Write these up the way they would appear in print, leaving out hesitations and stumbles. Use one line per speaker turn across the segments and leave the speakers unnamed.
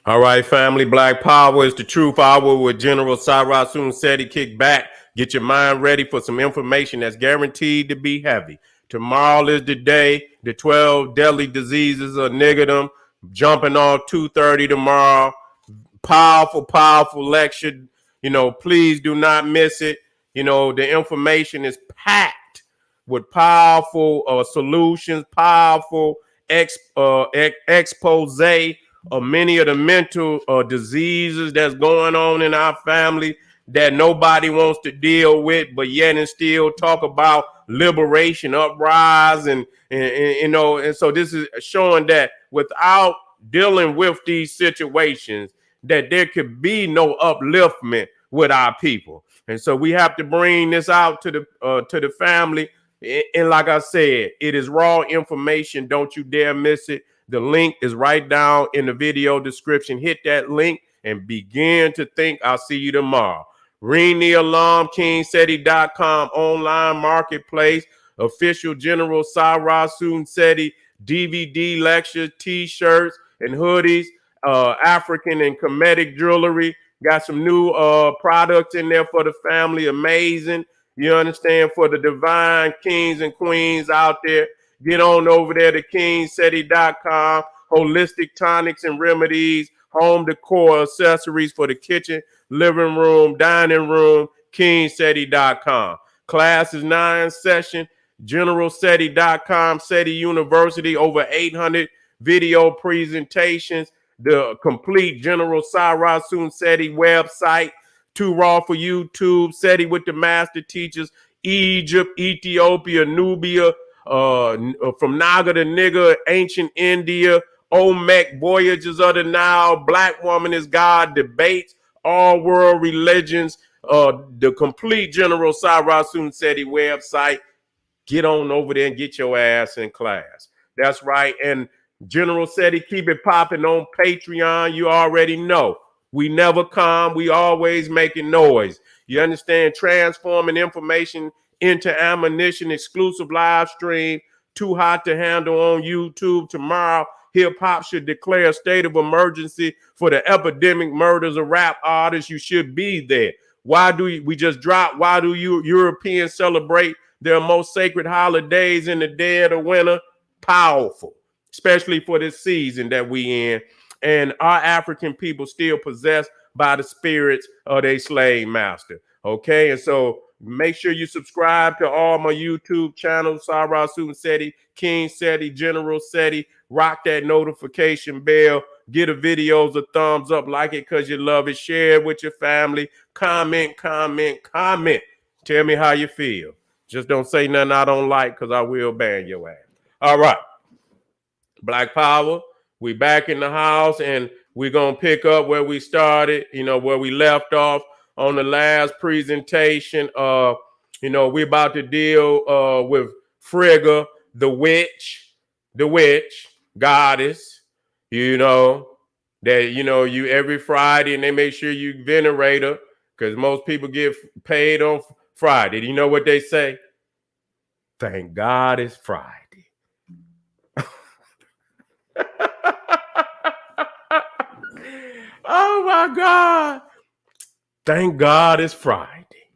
All right, family. Black Power is the truth hour with General Sarasun Seti. Kick back. Get your mind ready for some information that's guaranteed to be heavy. Tomorrow is the day. The 12 deadly diseases of niggerdom. Jumping on 2:30 tomorrow. Powerful, powerful lecture. Please do not miss it. The information is packed with powerful solutions, powerful expose of many of the mental diseases that's going on in our family that nobody wants to deal with, but yet and still talk about liberation, uprising, and so this is showing that without dealing with these situations, that there could be no upliftment with our people. And so we have to bring this out to the family. And like I said, it is raw information. Don't you dare miss it. The link is right down in the video description. Hit that link and begin to think. I'll see you tomorrow. Ring the alarm, KingSeti.com online marketplace, official General Sarasun Seti DVD lectures, t-shirts, and hoodies, African and Kemetic jewelry. Got some new products in there for the family. Amazing. You understand? For the divine kings and queens out there. Get on over there to KingSeti.com. Holistic tonics and remedies, home decor accessories for the kitchen, living room, dining room, KingSeti.com. Class is 9 session, GeneralSeti.com, Seti University, over 800 video presentations, the complete General Sarasun Seti website, Too Raw for YouTube, Seti with the master teachers, Egypt, Ethiopia, Nubia, from Naga to Nigger, ancient India, Olmec, voyages of the Nile, Black Woman is God, debates, all world religions, the complete General Sarasun Seti website. Get on over there and get your ass in class. That's right. And General Seti, keep it popping on Patreon. You already know. We never come. We always making noise. You understand? Transforming information into ammunition, exclusive live stream, too hot to handle on YouTube. Tomorrow, hip hop should declare a state of emergency for the epidemic murders of rap artists. You should be there. Why do we just drop? Why do you Europeans celebrate their most sacred holidays in the dead of winter? Powerful, especially for this season that we in. And our African people still possessed by the spirits of their slave master. Okay, and so make sure you subscribe to all my YouTube channels, Sarasun Seti, King Seti, General Seti. Rock that notification bell. Get the videos a thumbs up, like it because you love it. Share it with your family. Comment. Tell me how you feel. Just don't say nothing I don't like, because I will ban your ass. All right. Black Power, we back in the house, and we're going to pick up where we started, where we left off on the last presentation. We're about to deal with Frigga, the witch, goddess, that, you every Friday, and they make sure you venerate her, because most people get paid on Friday. You know what they say? Thank God it's Friday. Oh my God. Thank God it's Friday.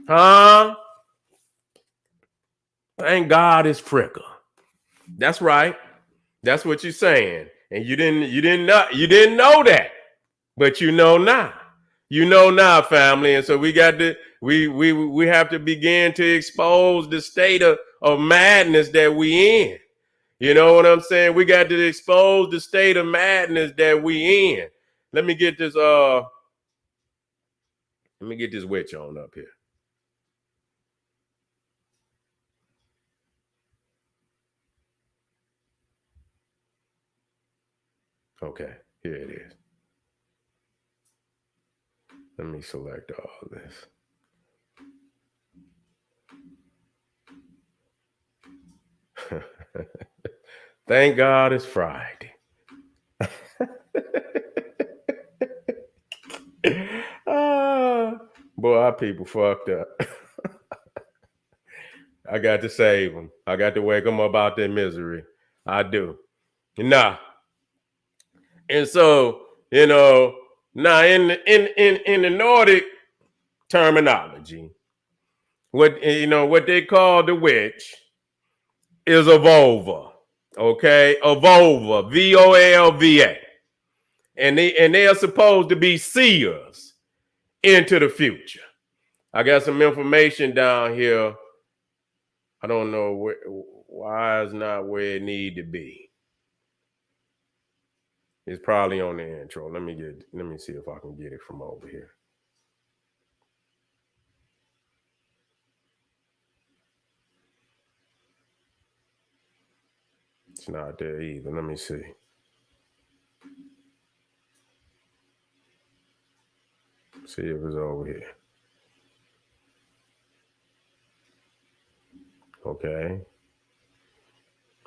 Huh? Thank God it's Frigga. That's right. That's what you're saying. And you didn't know that. But you know now. You know now, family. And so we got to we have to begin to expose the state of madness that we in. You know what I'm saying? We got to expose the state of madness that we in. Let me get this witch on up here. Okay, here it is. Let me select all this. Thank God it's Friday. Boy, our people fucked up. I got to save them. I got to wake them up out their misery. I do. Nah. And so, now in the Nordic terminology, what they call the witch is a Volva. Okay, a Volva, Volva. And they are supposed to be seers into the future. I got some information down here. I don't know why it's not where it need to be. It's probably on the intro. Let me see if I can get it from over here. It's not there either. Let me see. See if it's over here. Okay.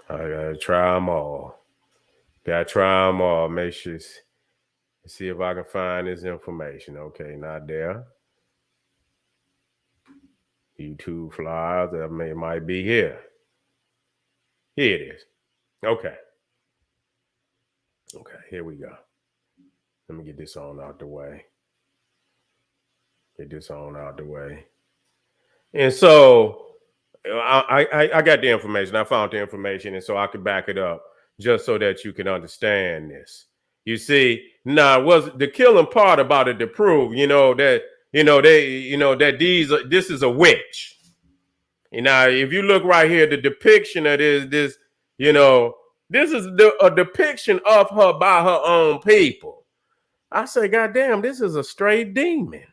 I gotta try them all. Make sure. See if I can find this information. Okay, not there. YouTube flyers. That might be here. Here it is. Okay. Okay, here we go. Let me get this on out the way. And so I got the information. I found the information, and so I could back it up just so that you can understand this. You see, now was the killing part about it to prove, that this is a witch. Now, if you look right here, the depiction of this this is a depiction of her by her own people. I say, goddamn, this is a straight demon.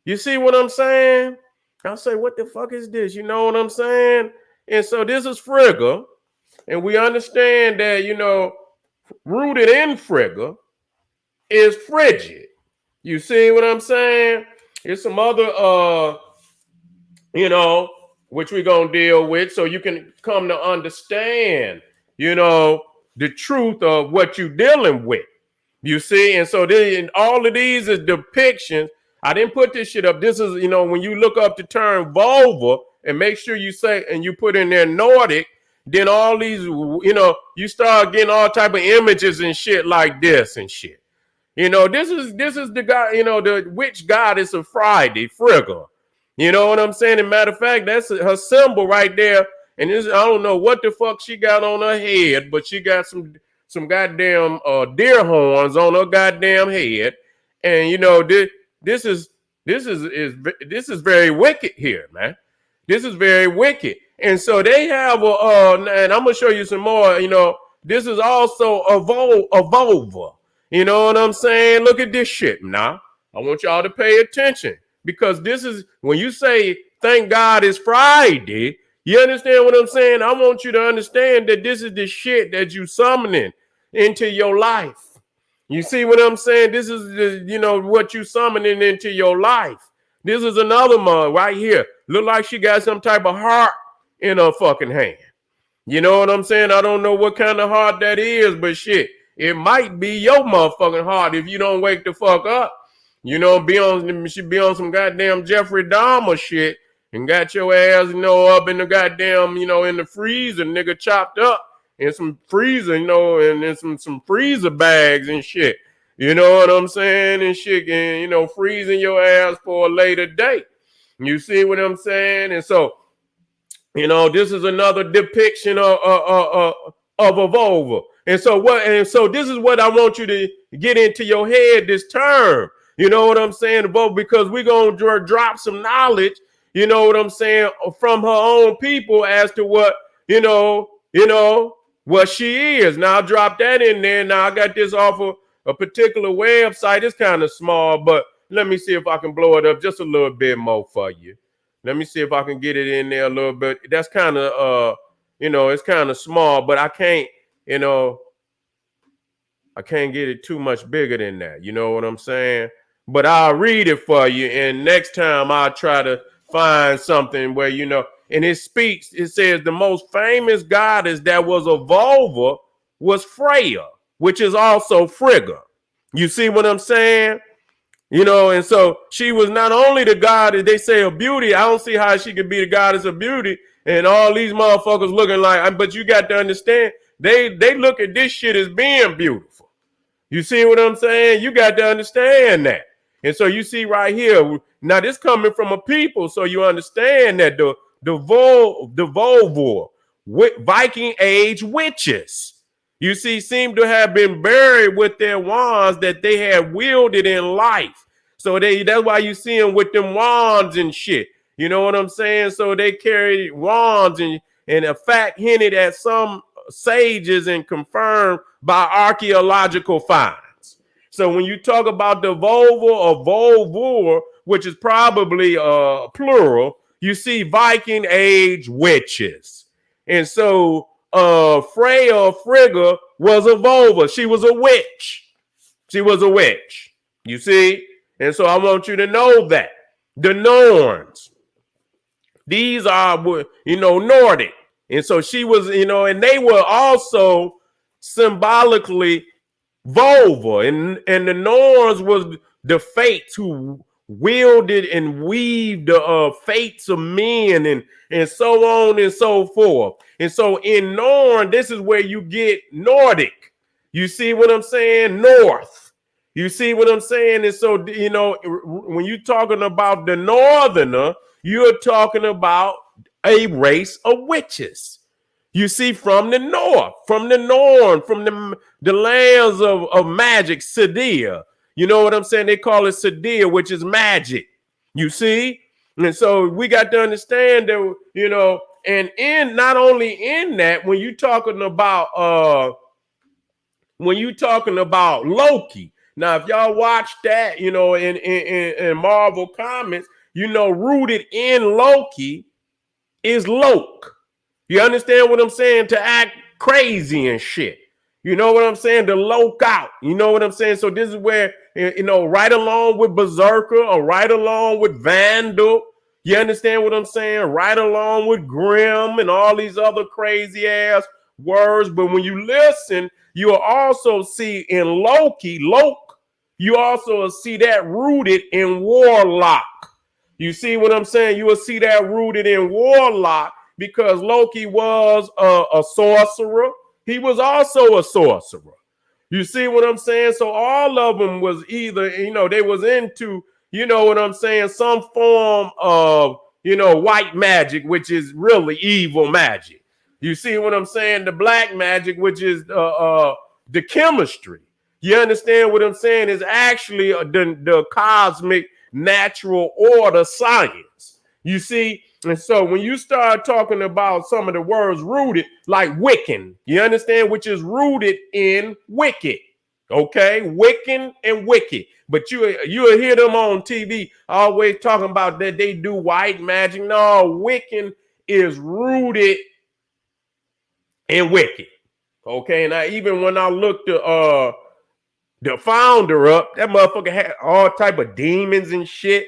You see what I'm saying? I say, what the fuck is this? You know what I'm saying? And so this is Frigga, and we understand that, rooted in Frigga is frigid. You see what I'm saying? There's some other, which we're going to deal with so you can come to understand, the truth of what you're dealing with. You see? And so all of these is depictions. I didn't put this shit up. This is, when you look up the term Volva and make sure you say, and you put in there Nordic, then all these, you start getting all type of images and shit like this and shit. This is the guy, the witch goddess of Friday, Frigga. You know what I'm saying? As a matter of fact, that's her symbol right there. And I don't know what the fuck she got on her head, but she got some goddamn deer horns on her goddamn head. And this is very wicked here, man. This is very wicked. And so they have and I'm gonna show you some more. This is also a Volva. You know what I'm saying? Look at this shit. Now, I want y'all to pay attention because this is when you say thank God it's Friday. You understand what I'm saying? I want you to understand that this is the shit that you summoning into your life. You see what I'm saying? This is what you summoning into your life. This is another one right here. Look like she got some type of heart in her fucking hand. You know what I'm saying? I don't know what kind of heart that is, but shit, it might be your motherfucking heart if you don't wake the fuck up. She be on some goddamn Jeffrey Dahmer shit and got your ass, up in the goddamn, in the freezer, nigga, chopped up in some freezer, and in some freezer bags and shit. You know what I'm saying? And shit, and, freezing your ass for a later date. You see what I'm saying? And so, this is another depiction of a Volva. And so this is what I want you to get into your head this term. You know what I'm saying? Because we're going to drop some knowledge, you know what I'm saying, from her own people as to what, what she is. Now, I'll drop that in there. Now, I got this off of a particular website. It's kind of small, but let me see if I can blow it up just a little bit more for you. Let me see if I can get it in there a little bit. That's kind of, it's kind of small, but I can't, I can't get it too much bigger than that. You know what I'm saying? But I'll read it for you. And next time I'll try to find something where, and it speaks, it says the most famous goddess that was a Volva was Freyja, which is also Frigga. You see what I'm saying? And so she was not only the goddess, they say, of beauty. I don't see how she could be the goddess of beauty and all these motherfuckers looking like, but you got to understand, they look at this shit as being beautiful. You see what I'm saying? You got to understand that. And so you see right here, now this coming from a people, so you understand that the Volva, Viking age witches, you see, seem to have been buried with their wands that they had wielded in life. So that's why you see them with them wands and shit. You know what I'm saying? So they carry wands and a fact hinted at some sages and confirmed by archaeological finds. So when you talk about the Volva or Volvur, which is probably plural, you see Viking age witches. And so Freyja or Frigga was a Volva. She was a witch. She was a witch. You see? And so I want you to know that. The Norns, these are, Nordic. And so she was, and they were also symbolically Volva. And the Norns was the fates who wielded and weaved the fates of men and so on and so forth. And so in Norn, this is where you get Nordic. You see what I'm saying? North. You see what I'm saying? And so, when you're talking about the Northerner, you're talking about a race of witches. You see, from the north, from the Norn, from the lands of magic, Sidia. You know what I'm saying? They call it Sidia, which is magic. You see? And so we got to understand that, and not only in that, when you're talking about Loki. Now, if y'all watch that, in Marvel Comics, rooted in Loki is Loke. You understand what I'm saying? To act crazy and shit. You know what I'm saying? To loke out. You know what I'm saying? So this is where, right along with Berserker or right along with Vandal, you understand what I'm saying? Right along with Grimm and all these other crazy ass words. But when you listen, you'll also see in Loki, you also see that rooted in warlock. You see what I'm saying? You will see that rooted in warlock because Loki was a sorcerer. He was also a sorcerer. You see what I'm saying? So all of them was either, they was into, what I'm saying, some form of, white magic, which is really evil magic. You see what I'm saying? The black magic, which is the chemistry. You understand what I'm saying? Is actually the cosmic natural order science. You see? And so when you start talking about some of the words rooted, like Wiccan, you understand, which is rooted in wicked. Okay, Wiccan and wicked. But you'll hear them on TV always talking about that they do white magic. No, Wiccan is rooted in wicked. Okay, and even when I looked at the founder up, that motherfucker had all type of demons and shit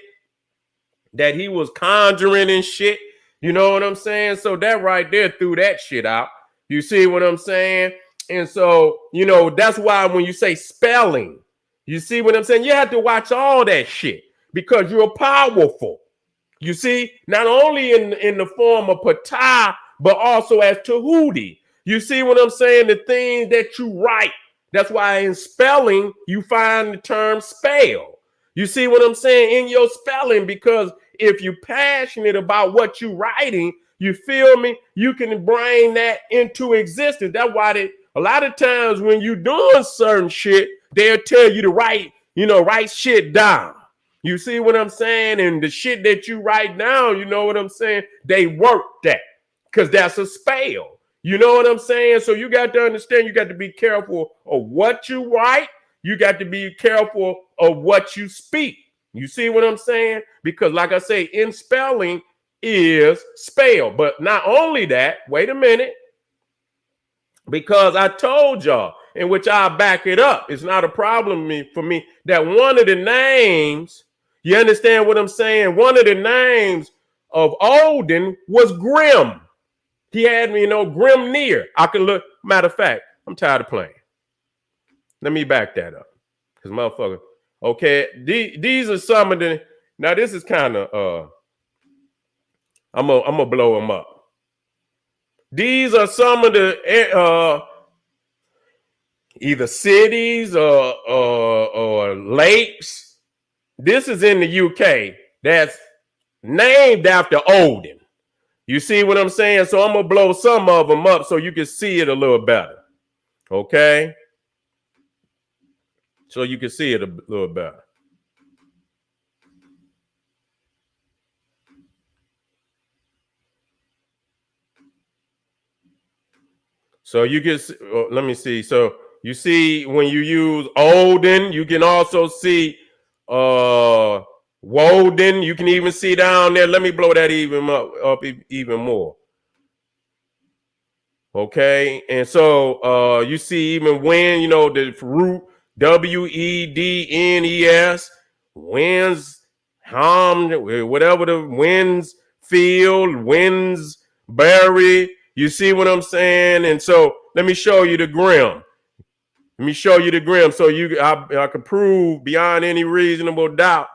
that he was conjuring and shit. You know what I'm saying? So that right there threw that shit out. You see what I'm saying? And so, that's why when you say spelling, you see what I'm saying? You have to watch all that shit because you're powerful. You see, not only in the form of Ptah, but also as Tahuti. You see what I'm saying? The things that you write. That's why in spelling, you find the term spell. You see what I'm saying? In your spelling, because if you're passionate about what you're writing, you feel me? You can bring that into existence. That's why a lot of times when you're doing certain shit, they'll tell you to write shit down. You see what I'm saying? And the shit that you write down, you know what I'm saying? They work that because that's a spell. You know what I'm saying? So you got to understand, you got to be careful of what you write. You got to be careful of what you speak. You see what I'm saying? Because like I say, in spelling is spell. But not only that, wait a minute. Because I told y'all, in which I back it up, it's not a problem for me that one of the names, you understand what I'm saying? One of the names of Odin was Grim. He had me, Grim near. I can look. Matter of fact, I'm tired of playing. Let me back that up. Because motherfucker. Okay. These are some of the. Now, this is kind of I'm gonna blow them up. These are some of the either cities or lakes. This is in the UK. That's named after Odin. You see what I'm saying? So I'm going to blow some of them up so you can see it a little better. Okay? So you can see it a little better. So you can, let me see. So you see when you use Odin, you can also see Woden. You can even see down there. Let me blow that up even more. Okay, and so you see even when, you know, the root Wednes, winds, whatever the winds field, winds bury. You see what I'm saying? And so let me show you the grim. Let me show you the grim so I can prove beyond any reasonable doubt.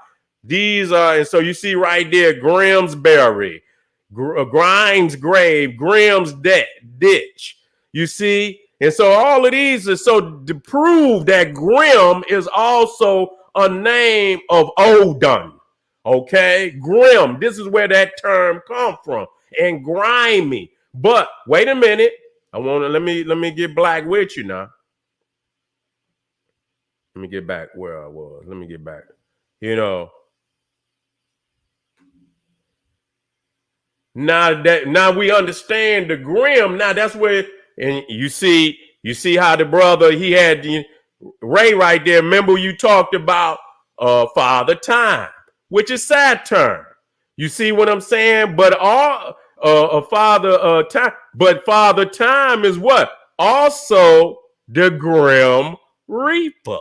These are, and so you see right there, Grimsbury, Grimes grave, Grimm's ditch. You see? And so all of these are so to prove that Grim is also a name of Odin. Okay? Grim. This is where that term comes from. And grimy. But wait a minute. I want to let me get black with you now. Let me get back where I was. Let me get back. You know. Now we understand the grim. Now that's where, and you see how the brother, he had Ray right there. Remember you talked about Father Time, which is Saturn. You see what I'm saying? But Father Time, but Father Time is what? Also the Grim Reaper.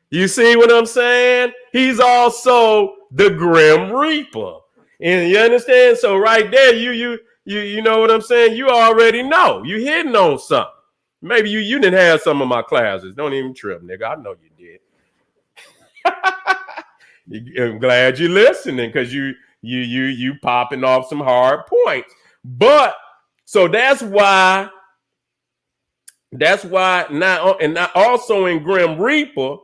You see what I'm saying? He's also the Grim Reaper. And you understand? So right there, you know what I'm saying? You already know. You hitting on something. Maybe you didn't have some of my classes. Don't even trip, nigga. I know you did. I'm glad you're listening because you popping off some hard points. But so that's why now, and now also in Grim Reaper,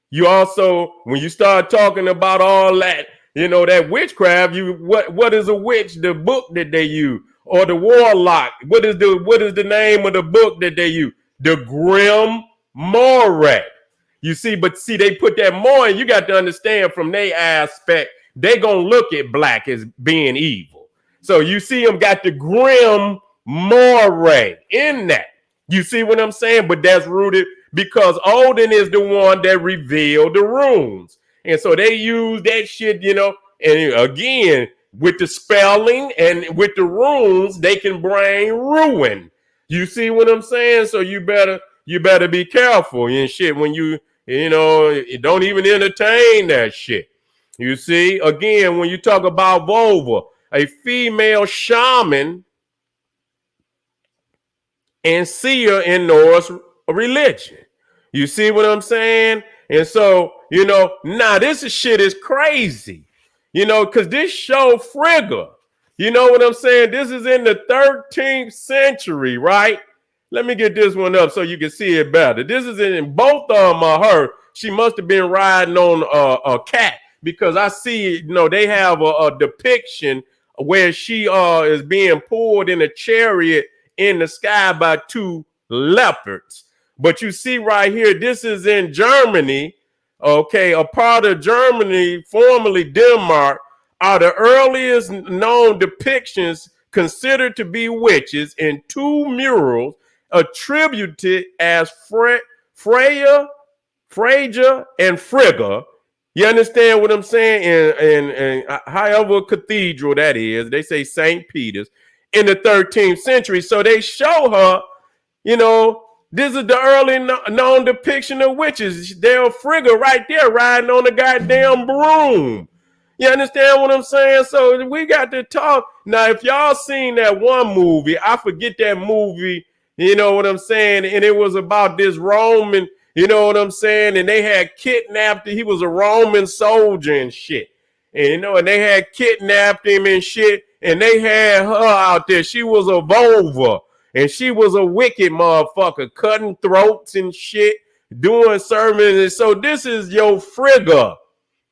you also, when you start talking about all that, you know, that witchcraft, what is a witch? The book that they use, or the warlock? What is the name of the book that they use? The Grim Moray. You see, but see, they put that more, and you got to understand from their aspect, they gonna look at black as being evil. So you see them got the Grim Moray in that. You see what I'm saying? But that's rooted because Odin is the one that revealed the runes. And so they use that shit, you know, and again, with the spelling and with the runes, they can bring ruin. You see what I'm saying? So you better be careful and shit when you know, don't even entertain that shit. You see, again, when you talk about Volva, a female shaman and seer in Norse religion. You see what I'm saying? And so, you know, now this shit is crazy, you know, because this show Frigga, you know what I'm saying? This is in the 13th century, right? Let me get this one up so you can see it better. This is in both of them are her. She must have been riding on a cat because I see, you know, they have a depiction where she is being pulled in a chariot in the sky by two leopards. But you see right here, this is in Germany, okay, a part of Germany, formerly Denmark, are the earliest known depictions considered to be witches in two murals attributed as Frigga and Frigga. You understand what I'm saying? And however cathedral that is, they say St. Peter's in the 13th century. So they show her, you know, this is the early known depiction of witches. They're Frigga right there riding on the goddamn broom. You understand what I'm saying? So we got to talk. Now, if y'all seen that one movie, I forget that movie, you know what I'm saying? And it was about this Roman, you know what I'm saying? And they had kidnapped him. He was a Roman soldier and shit. And, you know, and they had kidnapped him and shit. And they had her out there. She was a Volva. And she was a wicked motherfucker, cutting throats and shit, doing sermons. And so this is your Frigga.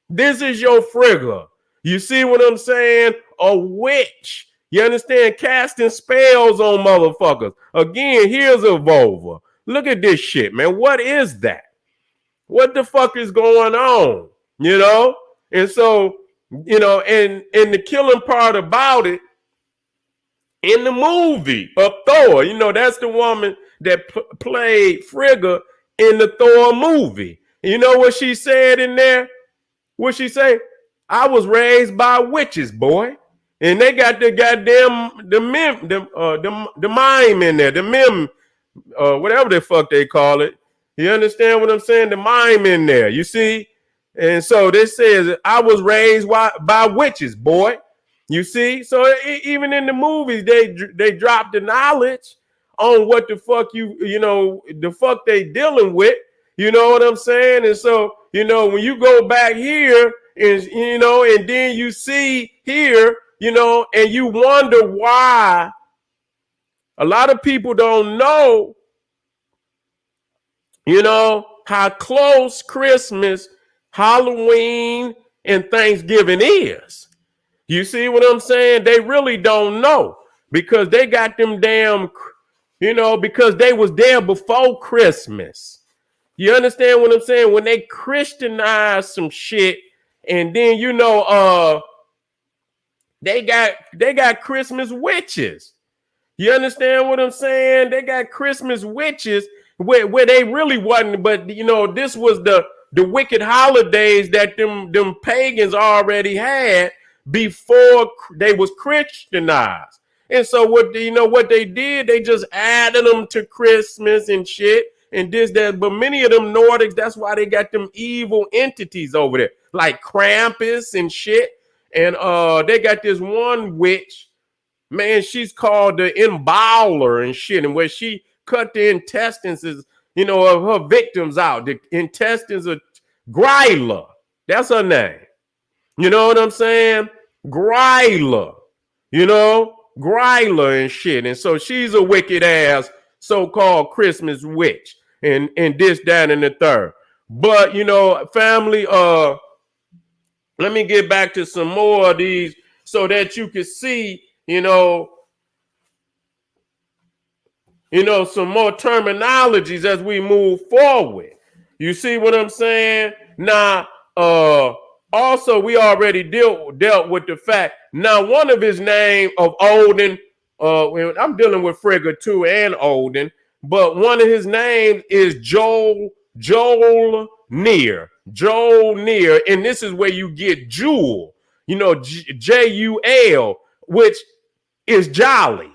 This is your Frigga. You see what I'm saying? A witch. You understand? Casting spells on motherfuckers. Again, here's a Volva. Look at this shit, man. What is that? What the fuck is going on? You know? And so, you know, and the killing part about it, in the movie of Thor, you know, that's the woman that played Frigga in the Thor movie. You know what she said in there? What she say? I was raised by witches, boy. And they got the goddamn the mime in there, the meme, whatever the fuck they call it. You understand what I'm saying? The mime in there, you see? And so this says, I was raised by witches, boy. You see? So even in the movies, they drop the knowledge on what the fuck you know, the fuck they dealing with. You know what I'm saying? And so, you know, when you go back here and, you know, and then you see here, you know, and you wonder why a lot of people don't know, you know, how close Christmas, Halloween, and Thanksgiving is. You see what I'm saying? They really don't know because they got them damn, you know, because they was there before Christmas. You understand what I'm saying? When they Christianized some shit, and then, you know, they got Christmas witches. You understand what I'm saying? They got Christmas witches where they really wasn't, but you know, this was the wicked holidays that them pagans already had before they was Christianized. And so what they did, they just added them to Christmas and shit and this, that. But many of them Nordics, that's why they got them evil entities over there, like Krampus and shit. And they got this one witch, man, she's called the Embowler and shit, and where she cut the intestines, you know, of her victims out. The intestines of Gryla. That's her name. You know what I'm saying? Gryla. You know? Gryla and shit. And so she's a wicked ass so-called Christmas witch. And this, that, and the third. But, you know, family, let me get back to some more of these so that you can see, you know, some more terminologies as we move forward. You see what I'm saying? Now, also, we already dealt with the fact. Now, one of his name of Odin, I'm dealing with Frigga too and Odin, but one of his names is Joel Near, and this is where you get Jewel, you know, Jul, which is jolly.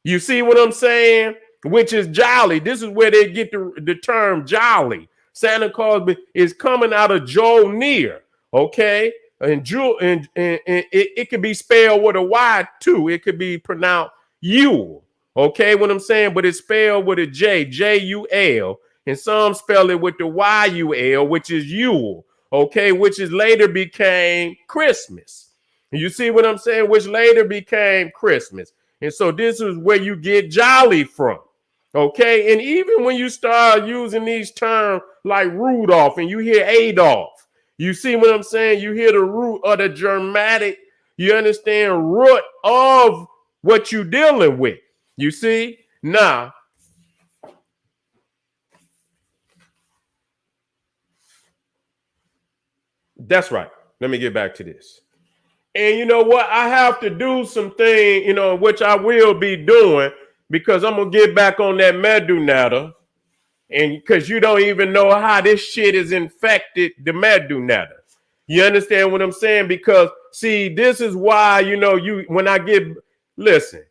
You see what I'm saying? Which is jolly. This is where they get the term jolly. Santa Claus is coming out of Joel Near, okay? And Jewel, and it could be spelled with a Y too. It could be pronounced Yule, okay? What I'm saying, but it's spelled with a J, Jul, and some spell it with the Yul, which is Yule, okay? Which is later became Christmas. You see what I'm saying? Which later became Christmas. And so this is where you get jolly from. Okay. And even when you start using these terms like Rudolph and you hear Adolf, you see what I'm saying? You hear the root of the Germanic, you understand, root of what you're dealing with. You see? Now, that's right. Let me get back to this. And you know what? I have to do some thing, you know, which I will be doing because I'm going to get back on that Medunata. And because you don't even know how this shit is infected the Medunata. You understand what I'm saying? Because, see, this is why, you know, listen,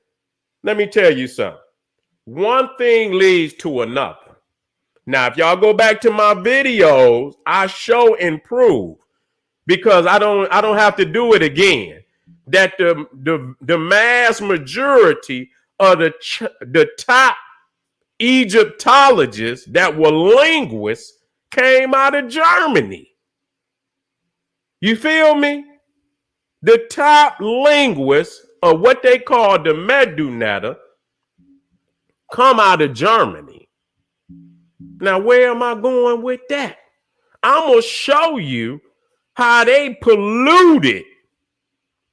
let me tell you something. One thing leads to another. Now, if y'all go back to my videos, I show and prove, because I don't have to do it again, that the mass majority of the top Egyptologists that were linguists came out of Germany. You feel me? The top linguists of what they call the Medunata come out of Germany. Now, where am I going with that? I'm going to show you how they polluted.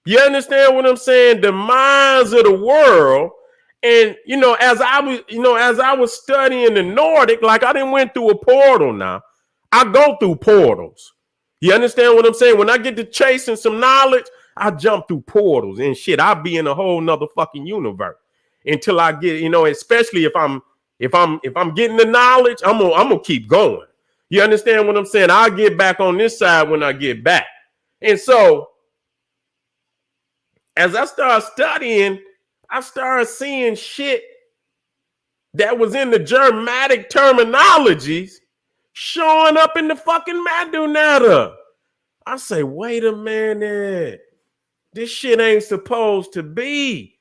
You understand what I'm saying? The minds of the world. And, as I was studying the Nordic, like I didn't went through a portal now. I go through portals. You understand what I'm saying? When I get to chasing some knowledge, I jump through portals and shit. I'll be in a whole nother fucking universe until I get, especially if I'm getting the knowledge, I'm gonna keep going. You understand what I'm saying? I'll get back on this side when I get back. And so as I started studying, I started seeing shit that was in the Germanic terminologies showing up in the fucking Madunata. I say, wait a minute. This shit ain't supposed to be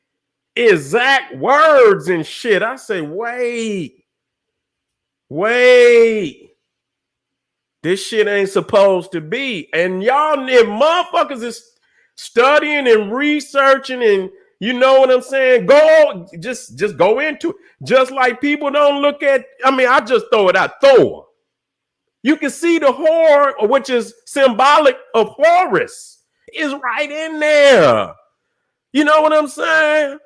exact words and shit. I say, wait. This shit ain't supposed to be. And y'all motherfuckers is studying and researching, and you know what I'm saying? Just go into it. Just like people don't look at, I just throw it out, Thor. You can see the whore, which is symbolic of Horus, is right in there. You know what I'm saying?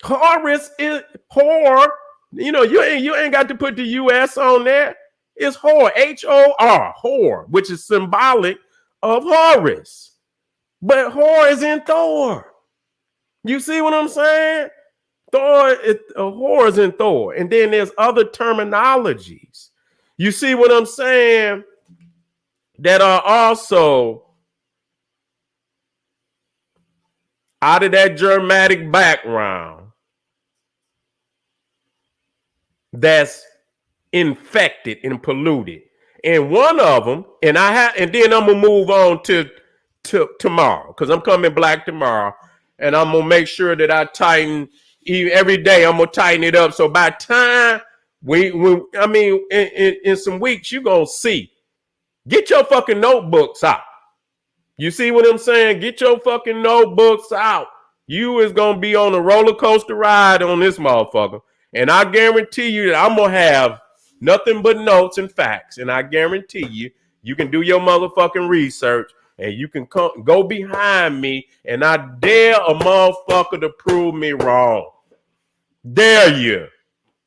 Horus is whore. You ain't got to put the US on there. It's whore, H-O-R, whore, which is symbolic of Horus. But whore is in Thor. You see what I'm saying? Whore is in Thor. And then there's other terminologies. You see what I'm saying? That are also out of that Germanic background that's infected and polluted. And one of them, and then I'm gonna move on to tomorrow, because I'm coming black tomorrow, and I'm gonna make sure that I tighten every day. I'm gonna tighten it up. So by time in some weeks, you're gonna see. Get your fucking notebooks out. You see what I'm saying? Get your fucking notebooks out. You is gonna be on a roller coaster ride on this motherfucker. And I guarantee you that I'm gonna have nothing but notes and facts. And I guarantee you can do your motherfucking research, and you can go behind me, and I dare a motherfucker to prove me wrong. Dare you.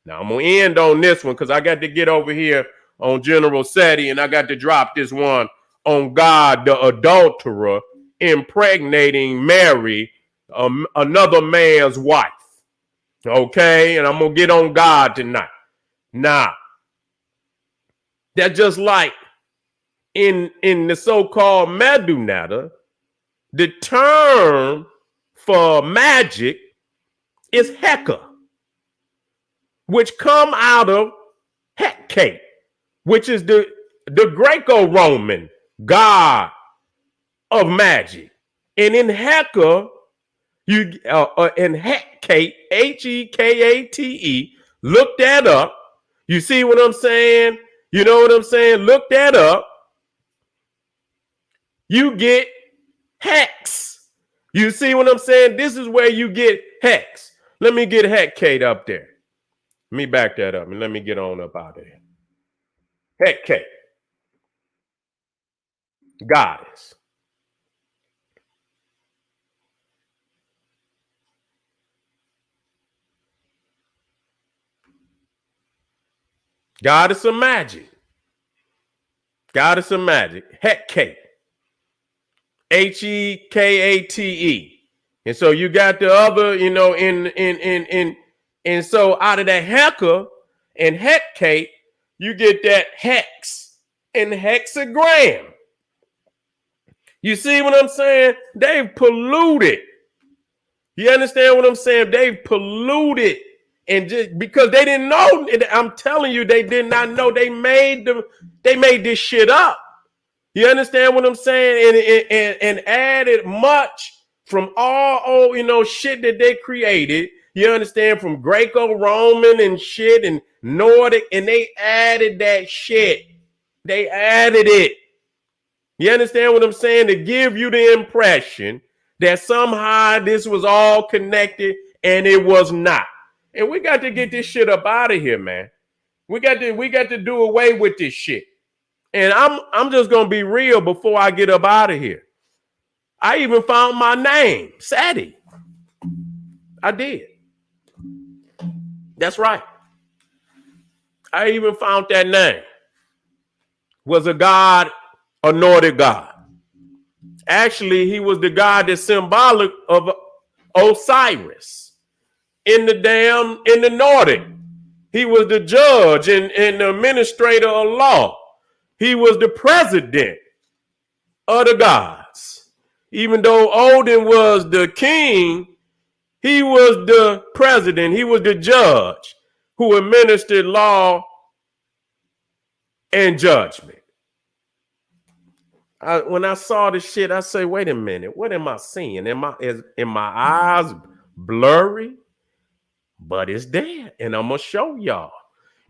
Now I'm gonna end on this one because I got to get over here on General Seti, and I got to drop this one on God, the adulterer, impregnating Mary, another man's wife. Okay, and I'm gonna get on God tonight. Now, that's just like in the so-called Madunata, the term for magic is Heka, which come out of Hecate, which is the Greco-Roman god of magic. And in Heka, in Hecate, Hekate, look that up. You see what I'm saying? You know what I'm saying? Look that up. You get hex. You see what I'm saying? This is where you get hex. Let me get Hecate up there. Let me back that up and let me get on up out of here. Hecate, goddess. Goddess of magic. Goddess of magic. Hecate. Hekate. And so you got the other, and so out of that Heka and Hecate, you get that hex and hexagram. You see what I'm saying? They've polluted. You understand what I'm saying? They've polluted. And just because they didn't know, I'm telling you, they did not know. They made this shit up. You understand what I'm saying? And added much from all old, shit that they created. You understand? From Greco-Roman and shit and Nordic, and they added that shit. They added it. You understand what I'm saying? To give you the impression that somehow this was all connected, and it was not. And we got to get this shit up out of here, man. We got to do away with this shit. And I'm just gonna be real before I get up out of here. I even found my name, Sadie. I did. That's right. I even found that name. Was a god, a Nordic god. Actually, he was the god that's symbolic of Osiris in the Nordic. He was the judge and the administrator of law. He was the president of the gods. Even though Odin was the king, he was the president. He was the judge who administered law and judgment. When I saw this shit, I say, wait a minute, what am I seeing? Am my eyes blurry? But it's there, and I'm gonna show y'all.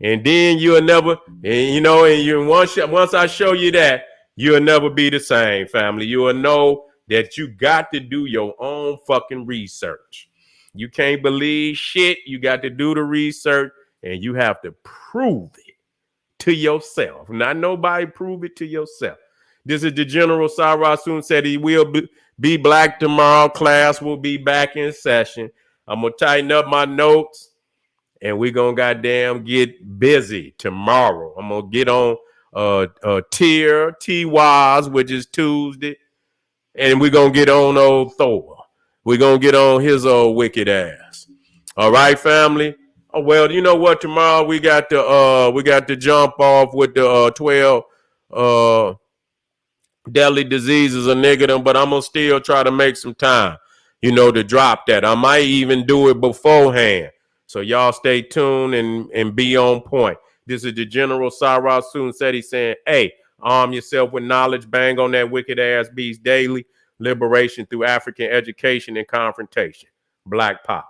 And then you'll never, once I show you that, you'll never be the same, family. You will know that you got to do your own fucking research. You can't believe shit. You got to do the research, and you have to prove it to yourself. Not nobody, prove it to yourself. This is the General Sarah soon said he will be black tomorrow. Class will be back in session. I'm going to tighten up my notes, and we're going to goddamn get busy tomorrow. I'm going to get on T-Wise, which is Tuesday, and we're going to get on old Thor. We're going to get on his old wicked ass. All right, family? Oh, well, you know what? Tomorrow we got to jump off with the 12 deadly diseases of niggerdom, but I'm going to still try to make some time, to drop that. I might even do it beforehand. So y'all stay tuned and be on point. This is the General Sarah Soon said he's saying, hey, arm yourself with knowledge, bang on that wicked ass beast daily, liberation through African education and confrontation. Black Power.